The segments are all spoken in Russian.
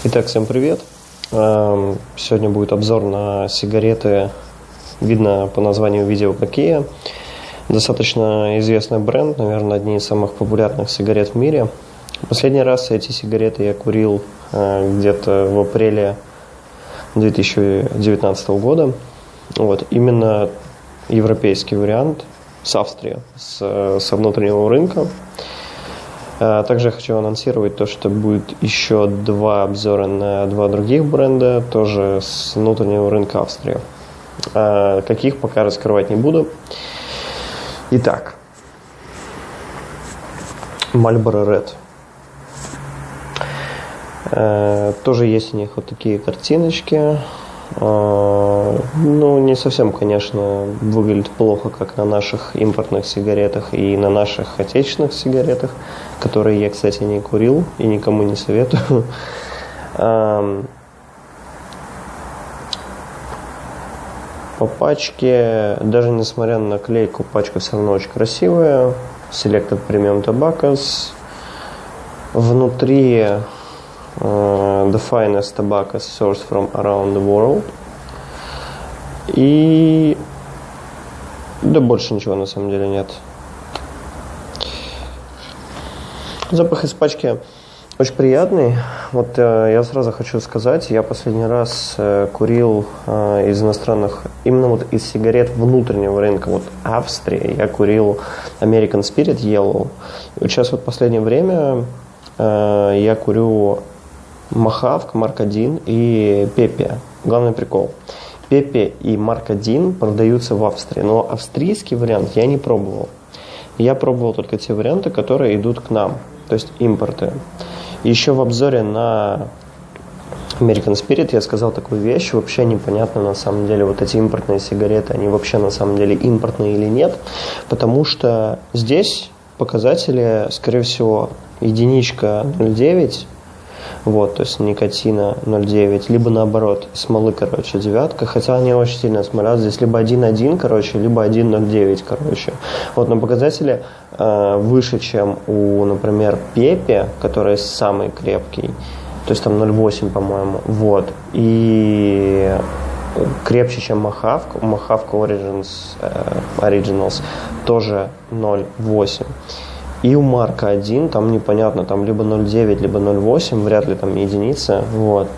Итак, всем привет. Сегодня будет обзор на сигареты, видно по названию видео какие. Достаточно известный бренд, наверное, одни из самых популярных сигарет в мире. Последний раз эти сигареты я курил где-то в апреле 2019 года. Вот, именно европейский вариант с Австрии, со внутреннего рынка. Также я хочу анонсировать то, что будет еще два обзора на два других бренда, тоже с внутреннего рынка Австрии. Каких пока раскрывать не буду. Итак, Marlboro Red. Тоже есть у них вот такие картиночки. Ну, не совсем, конечно, выглядит плохо, как на наших импортных сигаретах и на наших отечественных сигаретах, которые я, кстати, не курил и никому не советую. По пачке, даже несмотря на наклейку, пачка все равно очень красивая. Selected Premium Tobaccos. Внутри the finest tobacco sourced from around the world. И да больше ничего на самом деле нет. Запах из пачки очень приятный. Вот я сразу хочу сказать, я последний раз курил из иностранных, именно вот из сигарет внутреннего рынка, вот Австрии, я курил American Spirit Yellow. И вот сейчас вот в последнее время я курю Мохавк, Марк 1 и Пепе. Главный прикол. Пепе и Марк 1 продаются в Австрии, но австрийский вариант я не пробовал. Я пробовал только те варианты, которые идут к нам, то есть импорты. Еще в обзоре на American Spirit я сказал такую вещь, вообще непонятно на самом деле, вот эти импортные сигареты, они вообще на самом деле импортные или нет, потому что здесь показатели, скорее всего, единичка 0,9, вот, то есть никотина 0,9, либо наоборот, смолы, короче, девятка, хотя они очень сильно смолят, здесь либо 1,1, короче, либо 1,09, короче. Вот, но показатели выше, чем у, например, Пепе, который самый крепкий, то есть там 0,8, по-моему, вот, и крепче, чем Мохавк, у Мохавка Originals тоже 0,8. И у Марка 1, там непонятно, там либо 0,9, либо 0,8, вряд ли там единица, вот.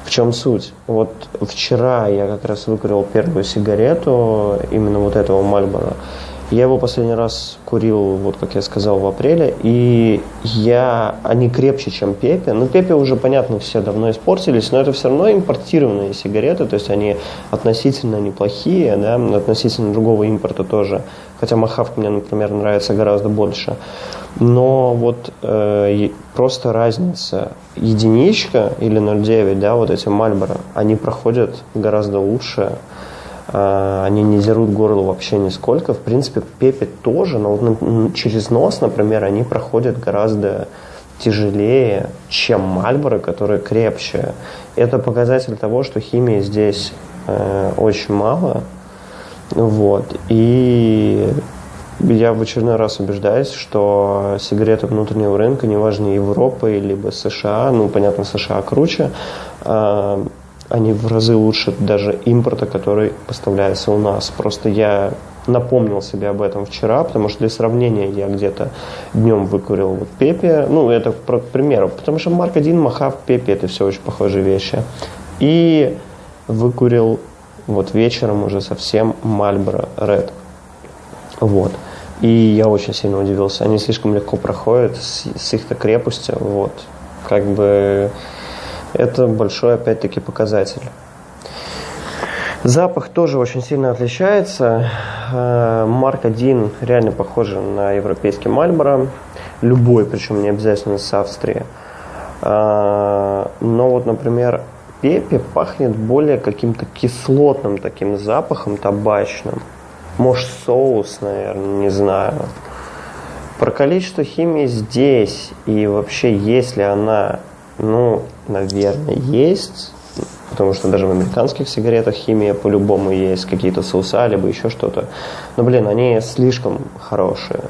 В чем суть? Вот вчера я как раз выкурил первую сигарету, именно вот этого Marlboro. Я его последний раз курил, вот как я сказал, в апреле, и они крепче, чем Пепе. Ну, Пепе уже, понятно, все давно испортились, но это все равно импортированные сигареты, то есть они относительно неплохие, да, относительно другого импорта тоже. Хотя Мохавк мне, например, нравится гораздо больше. Но вот просто разница единичка или 0,9, да, вот эти Marlboro, они проходят гораздо лучше. Они не дерут горло вообще нисколько. В принципе, Пепе тоже, но вот через нос, например, они проходят гораздо тяжелее, чем Marlboro, которые крепче. Это показатель того, что химии здесь очень мало. Вот. И я в очередной раз убеждаюсь, что сигареты внутреннего рынка, неважно Европы либо США, ну, понятно, США круче, они в разы лучше даже импорта, который поставляется у нас. Просто я напомнил себе об этом вчера, потому что для сравнения я где-то днем выкурил вот Пепе. Ну, это к примеру, потому что Марк 1, Мохавк, Пепе, это все очень похожие вещи. И выкурил вот вечером уже совсем Marlboro Red. Вот. И я очень сильно удивился. Они слишком легко проходят с их-то крепостью. Вот. Как бы это большой, опять-таки, показатель. Запах тоже очень сильно отличается. Марк 1 реально похож на европейский Marlboro. Любой, причем не обязательно с Австрии. Но вот, например, Пепе пахнет более каким-то кислотным таким запахом, табачным. Может, соус, наверное, не знаю. Про количество химии здесь и вообще, есть ли она, ну, наверное, есть. Потому что даже в американских сигаретах химия по-любому есть, какие-то соуса, либо еще что-то. Но, блин, они слишком хорошие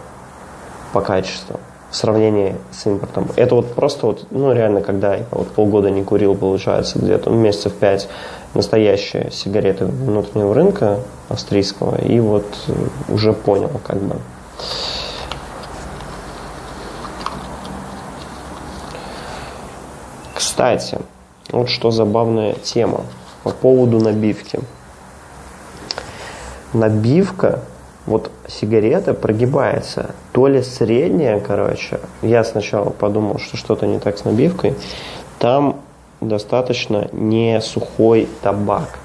по качеству. в сравнении с импортом. Это вот просто вот, ну, реально, когда я вот полгода не курил, получается, где-то месяцев 5 настоящие сигареты внутреннего рынка австрийского, и вот уже понял, как бы. Кстати, вот что забавная тема по поводу набивки. Набивка, вот сигарета прогибается, то ли средняя, короче, я сначала подумал, что что-то не так с набивкой, там достаточно не сухой табак.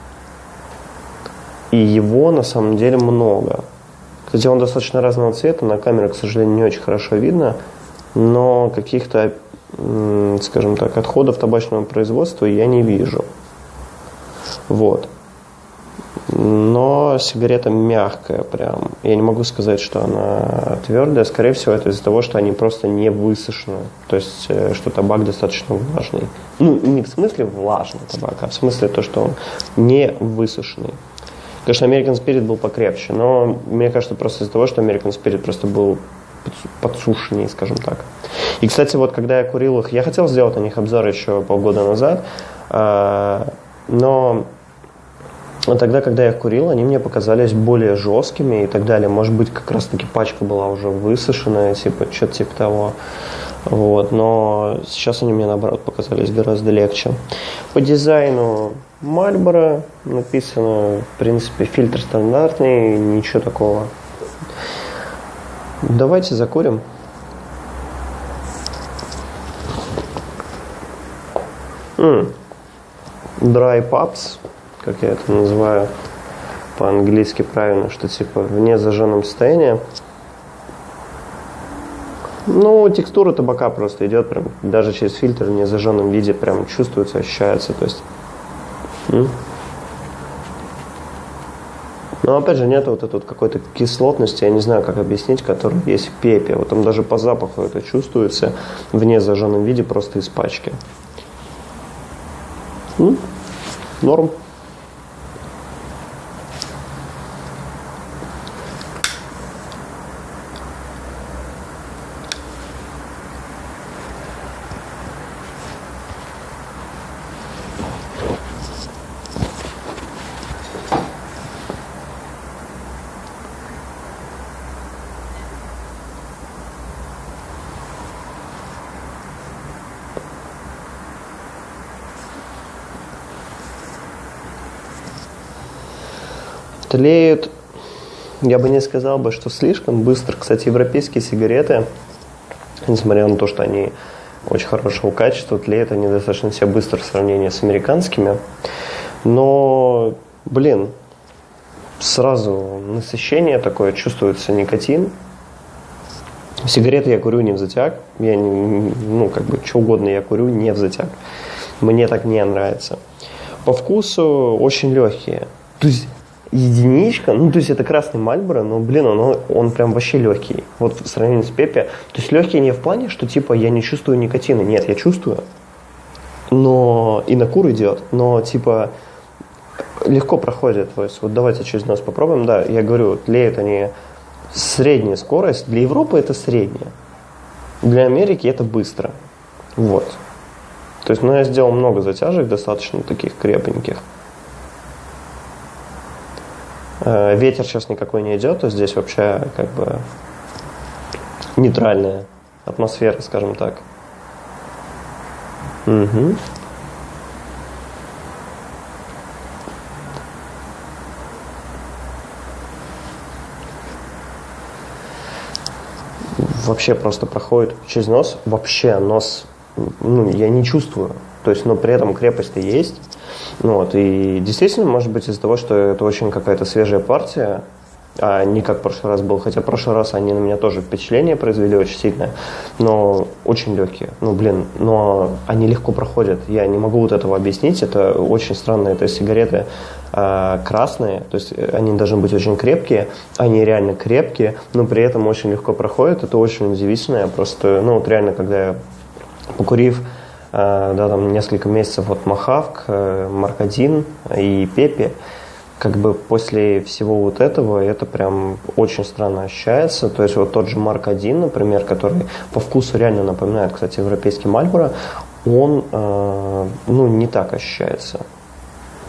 И его на самом деле много. Кстати, он достаточно разного цвета, на камере, к сожалению, не очень хорошо видно, но каких-то, скажем так, отходов табачного производства я не вижу. Вот. Но сигарета мягкая прям. Я не могу сказать, что она твердая. Скорее всего, это из-за того, что они просто не высушены. То есть, что табак достаточно влажный. Ну, не в смысле влажный табак, а в смысле то, что он не высушенный. Конечно, American Spirit был покрепче, но мне кажется, просто из-за того, что American Spirit просто был подсушеннее, скажем так. И, кстати, вот когда я курил их, я хотел сделать на них обзор еще полгода назад, но тогда, когда я их курил, они мне показались более жесткими и так далее. Может быть, как раз-таки пачка была уже высушенная, типа, что-то типа того. Вот. Но сейчас они мне, наоборот, показались гораздо легче. По дизайну Marlboro написано, в принципе, фильтр стандартный, ничего такого. Давайте закурим. Dry Pups, как я это называю по-английски правильно, что типа в незажженном состоянии. Ну, текстура табака просто идет прям, даже через фильтр в незажженном виде прям чувствуется, ощущается, то есть. Но опять же нет вот этой вот какой-то кислотности, я не знаю, как объяснить, которая есть в пепе. Вот там даже по запаху это чувствуется в незажженном виде просто из пачки. Норм. Тлеют, я бы не сказал бы, что слишком быстро. Кстати, европейские сигареты, несмотря на то, что они очень хорошего качества, тлеют они достаточно все быстро в сравнении с американскими. Но, блин, сразу насыщение такое, чувствуется никотин. Сигареты я курю не в затяг. Я что угодно я курю не в затяг. Мне так не нравится. По вкусу очень легкие. То есть единичка, то есть это красный Marlboro, но, блин, он прям вообще легкий. Вот в сравнении с Пепе. То есть легкий не в плане, что типа я не чувствую никотина. Нет, я чувствую. Но и на кур идет. Но типа легко проходит. То есть вот давайте через нос попробуем. Да, я говорю, тлеют они средняя скорость. Для Европы это средняя. Для Америки это быстро. Вот. То есть, я сделал много затяжек, достаточно таких крепеньких. Ветер сейчас никакой не идет, то здесь вообще как бы нейтральная атмосфера, скажем так. Угу. Вообще просто проходит через нос. Вообще нос, я не чувствую. То есть, но при этом крепость-то есть. И действительно, может быть, из-за того, что это очень какая-то свежая партия, а не как в прошлый раз был. Хотя в прошлый раз они на меня тоже впечатление произвели очень сильное, но очень легкие. Но они легко проходят. Я не могу вот этого объяснить. Это очень странно. Это сигареты красные, то есть они должны быть очень крепкие. Они реально крепкие, но при этом очень легко проходят. Это очень удивительно. Я просто, реально, когда я, покурив несколько месяцев от Махавк, Марк 1 и Пепе, как бы после всего вот этого это прям очень странно ощущается. То есть вот тот же Марк 1, например, который по вкусу реально напоминает, кстати, европейский Мальборо, он не так ощущается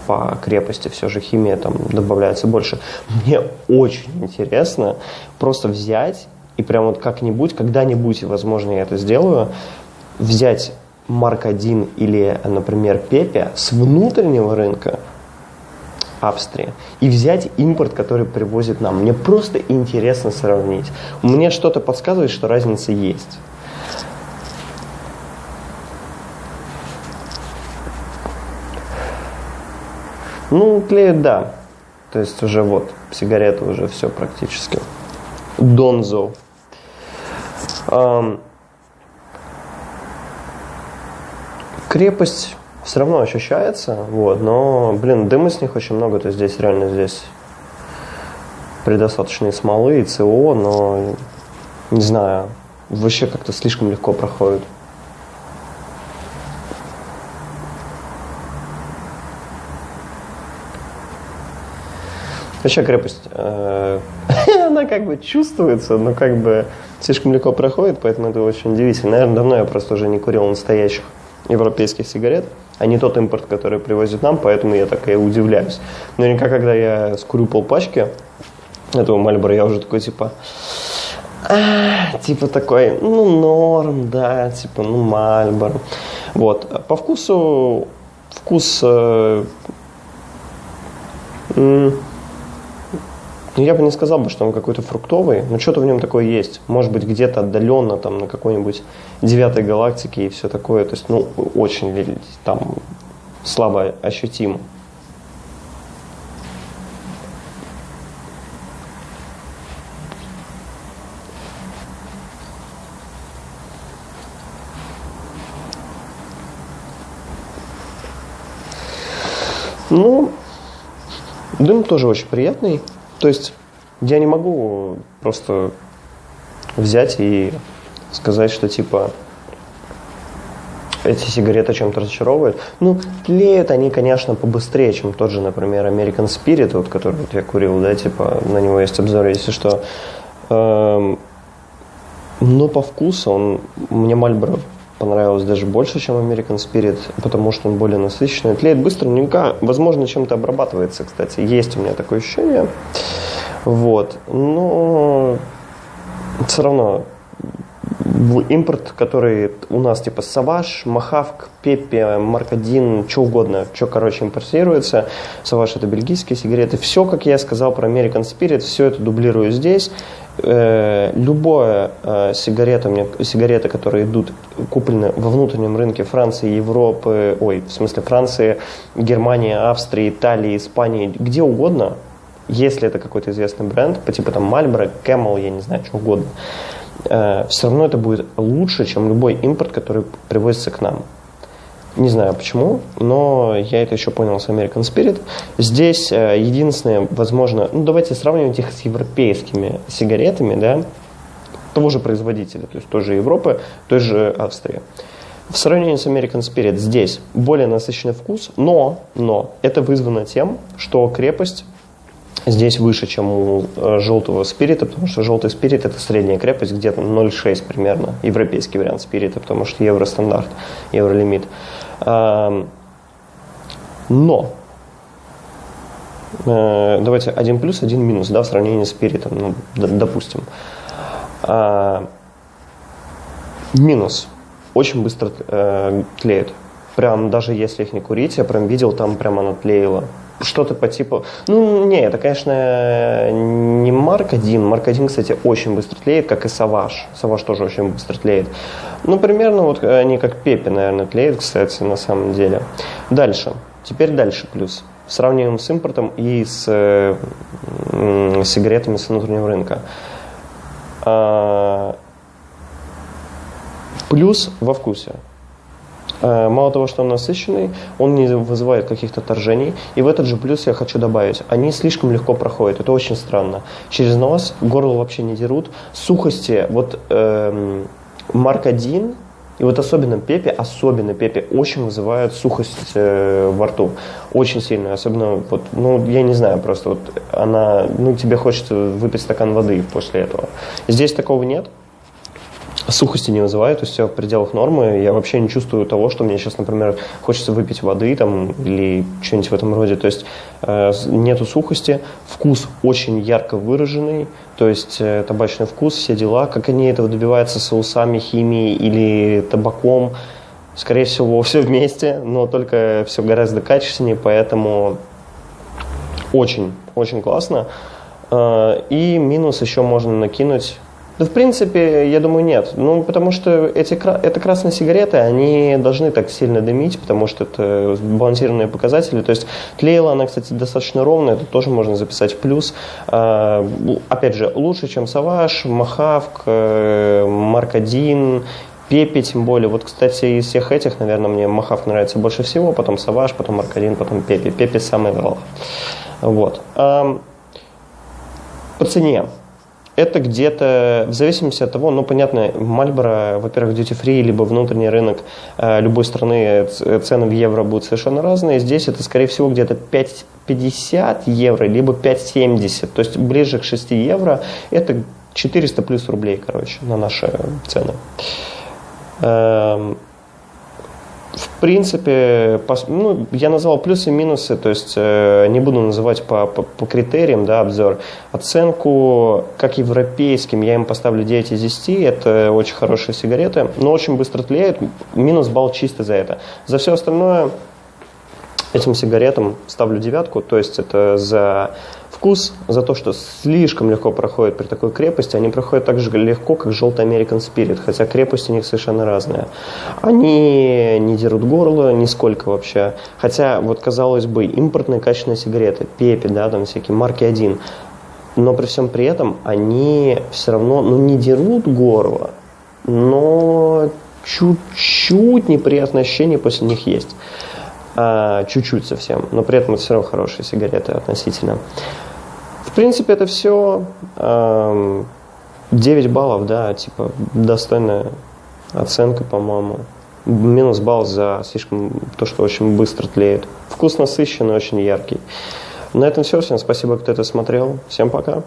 по крепости. Все же химия там добавляется больше. Мне очень интересно просто взять и прям вот как-нибудь, когда-нибудь, возможно, я это сделаю, взять Марк 1 или, например, Пепе с внутреннего рынка Австрии и взять импорт, который привозит нам. Мне просто интересно сравнить. Мне что-то подсказывает, что разница есть. Тлеют, да. То есть уже вот, сигареты уже все практически. Донзо. Крепость все равно ощущается, вот, но, дыма с них очень много, то есть здесь реально предостаточно и смолы, и СО, но, не знаю, вообще как-то слишком легко проходит. Вообще крепость, она как бы чувствуется, но как бы слишком легко проходит, поэтому это очень удивительно. Наверное, давно я просто уже не курил настоящих европейских сигарет, а не тот импорт, который привозят нам, поэтому я так и удивляюсь. Наверняка, когда я скурю полпачки этого Мальборо, я уже такой, такой, норм, да, Мальборо. Вот. По вкусу, я бы не сказал, что он какой-то фруктовый, но что-то в нем такое есть. Может быть, где-то отдаленно там на какой-нибудь 9-й галактике и все такое. То есть, очень там слабо ощутимо. Дым тоже очень приятный. То есть я не могу просто взять и сказать, что эти сигареты чем-то разочаровывают. Тлеют они, конечно, побыстрее, чем тот же, например, American Spirit, вот, который вот я курил, да, на него есть обзор, если что. Но по вкусу мне Marlboro понравилось даже больше, чем American Spirit, потому что он более насыщенный. Тлеет быстро, возможно, чем-то обрабатывается, кстати. Есть у меня такое ощущение. Вот. Но все равно импорт, который у нас Savage, Махавк, Пепе, Марк 1, что угодно, импортируется. Savage — это бельгийские сигареты. Все, как я сказал про American Spirit, все это дублирую здесь. Любая сигарета, которые куплены во внутреннем рынке Франции, Европы, Франции, Германии, Австрии, Италии, Испании, где угодно, если это какой-то известный бренд, по Marlboro, Camel, я не знаю, что угодно, все равно это будет лучше, чем любой импорт, который привозится к нам. Не знаю почему, но я это еще понял с American Spirit. Здесь единственное, возможно, давайте сравнивать их с европейскими сигаретами, да, того же производителя, то есть той же Европы, той же Австрии. В сравнении с American Spirit здесь более насыщенный вкус, но это вызвано тем, что крепость здесь выше, чем у желтого спирита, потому что желтый спирит — это средняя крепость, где-то 0,6 примерно, европейский вариант спирита, потому что евростандарт, евролимит. Но давайте 1 плюс, 1 минус, да, в сравнении с спиритом, допустим. Минус. Очень быстро тлеют. Прям даже если их не курить, я прям видел, там прям она тлеяла. Что-то по типу... это, конечно, не Марк 1. Марк 1, кстати, очень быстро тлеет, как и Savage. Savage тоже очень быстро тлеет. Примерно вот они как Пепе, наверное, тлеют, кстати, на самом деле. Теперь дальше плюс. Сравниваем с импортом и с сигаретами с внутреннего рынка. Плюс во вкусе. Мало того, что он насыщенный, он не вызывает каких-то торжений. И в этот же плюс я хочу добавить, они слишком легко проходят. Это очень странно. Через нос горло вообще не дерут. Сухости, Марк 1 И вот особенно пепе очень вызывает сухость во рту. Очень сильно. Особенно, вот, ну, я не знаю, просто вот она, ну, тебе хочется выпить стакан воды после этого. Здесь такого нет. Сухости не вызывает, то есть все в пределах нормы. Я вообще не чувствую того, что мне сейчас, например, хочется выпить воды там, или что-нибудь в этом роде. То есть нету сухости. Вкус очень ярко выраженный, то есть табачный вкус, все дела. Как они этого добиваются соусами, химией или табаком? Скорее всего, все вместе, но только все гораздо качественнее, поэтому очень, очень классно. И минус еще можно накинуть. Да, в принципе, я думаю, нет. Ну, потому что это красные сигареты, они должны так сильно дымить, потому что это сбалансированные показатели. То есть тлеяла она, кстати, достаточно ровно, это тоже можно записать в плюс. Опять же, лучше, чем Savage, Мохавк, Марк 1, Пепе, тем более. Вот, кстати, из всех этих, наверное, мне Мохавк нравится больше всего, потом Savage, потом Марк 1, потом Пепе. Пепе самый врал. Вот. По цене. Это где-то, в зависимости от того, ну, понятно, Marlboro, во-первых, duty-free, либо внутренний рынок любой страны, цены в евро будут совершенно разные. Здесь это, скорее всего, где-то 5,50 евро, либо 5,70. То есть ближе к 6 евро. Это 400 плюс рублей, короче, на наши цены. В принципе, ну, я назвал плюсы и минусы, то есть не буду называть по критериям, да, обзор. Оценку, как европейским, я им поставлю 9 из 10, это очень хорошие сигареты, но очень быстро тлеют, минус балл чисто за это. За все остальное этим сигаретам ставлю 9, то есть это за вкус, за то, что слишком легко проходит при такой крепости. Они проходят так же легко, как желтый American Spirit, хотя крепость у них совершенно разная. Они не дерут горло нисколько вообще. Хотя, вот казалось бы, импортные качественные сигареты, Пепе, да, там всякие марки 1, но при всем при этом они все равно, ну, не дерут горло, но чуть-чуть неприятное ощущение после них есть. Чуть-чуть совсем, но при этом это все равно хорошие сигареты относительно. В принципе, это все 9 баллов, да, типа достойная оценка, по-моему. Минус балл за слишком то, что очень быстро тлеет. Вкус насыщенный, очень яркий. На этом все. Всем спасибо, кто это смотрел. Всем пока.